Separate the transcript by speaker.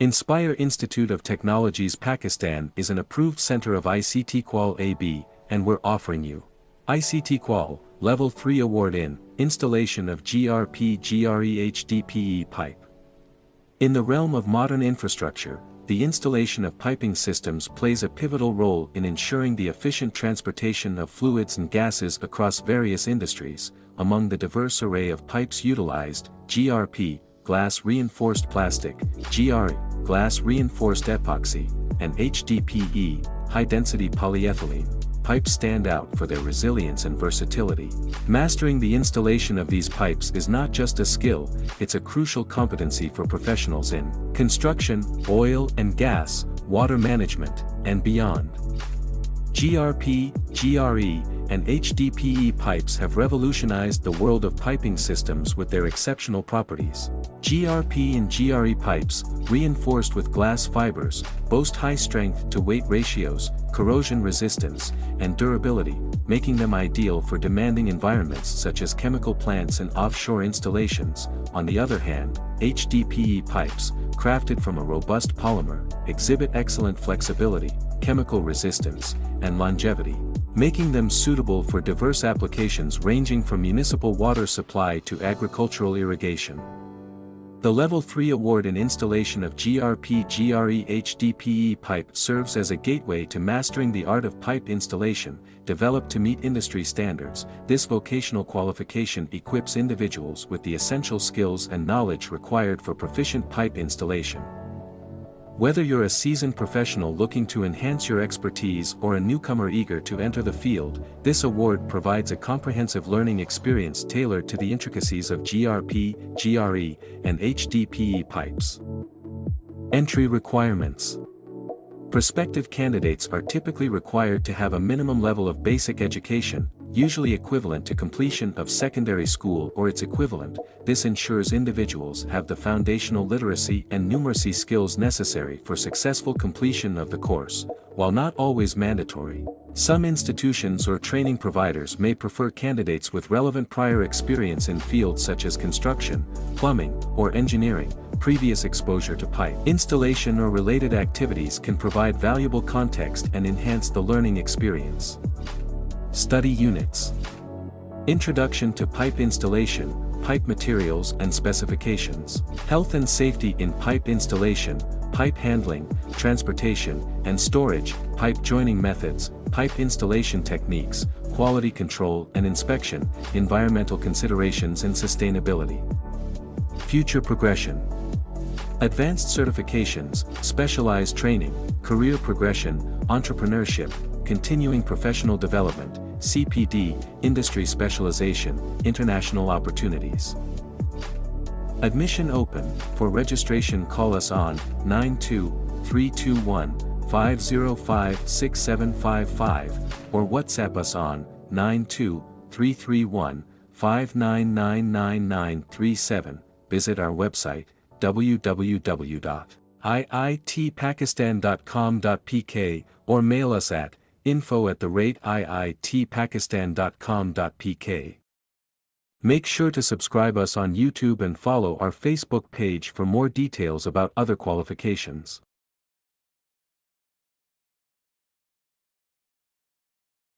Speaker 1: Inspire Institute of Technologies Pakistan is an approved center of ICTQual AB, and we're offering you ICTQual Level 3 Award in Installation of GRP GRE HDPE Pipe. In the realm of modern infrastructure, the installation of piping systems plays a pivotal role in ensuring the efficient transportation of fluids and gases across various industries. Among the diverse array of pipes utilized, GRP, glass reinforced plastic, GRE, glass reinforced epoxy, and HDPE, high-density polyethylene, pipes stand out for their resilience and versatility. Mastering the installation of these pipes is not just a skill, it's a crucial competency for professionals in construction, oil and gas, water management, and beyond. GRP, GRE, and HDPE pipes have revolutionized the world of piping systems with their exceptional properties. GRP and GRE pipes, reinforced with glass fibers, boast high strength-to-weight ratios, corrosion resistance, and durability, making them ideal for demanding environments such as chemical plants and offshore installations. On the other hand, HDPE pipes, crafted from a robust polymer, exhibit excellent flexibility, chemical resistance, and longevity, making them suitable for diverse applications ranging from municipal water supply to agricultural irrigation. The Level 3 Award in Installation of GRP GRE HDPE Pipe serves as a gateway to mastering the art of pipe installation. Developed to meet industry standards, this vocational qualification equips individuals with the essential skills and knowledge required for proficient pipe installation. Whether you're a seasoned professional looking to enhance your expertise or a newcomer eager to enter the field, this award provides a comprehensive learning experience tailored to the intricacies of GRP, GRE, and HDPE pipes. Entry requirements. Prospective candidates are typically required to have a minimum level of basic education, usually equivalent to completion of secondary school or its equivalent. This ensures individuals have the foundational literacy and numeracy skills necessary for successful completion of the course. While not always mandatory, some institutions or training providers may prefer candidates with relevant prior experience in fields such as construction, plumbing, or engineering. Previous exposure to pipe installation or related activities can provide valuable context and enhance the learning experience. Study units. Introduction to pipe installation, pipe materials and specifications. Health and safety in pipe installation, pipe handling, transportation, and storage, pipe joining methods, pipe installation techniques, quality control and inspection, environmental considerations and sustainability. Future progression. Advanced certifications, specialized training, career progression, entrepreneurship, continuing professional development, CPD, industry specialization, international opportunities. Admission open. For registration call us on 92-321-505-6755 or WhatsApp us on 92-331-5999937. Visit our website www.iitpakistan.com.pk or mail us at info@iitpakistan.com.pk. Make sure to subscribe us on YouTube and follow our Facebook page for more details about other qualifications.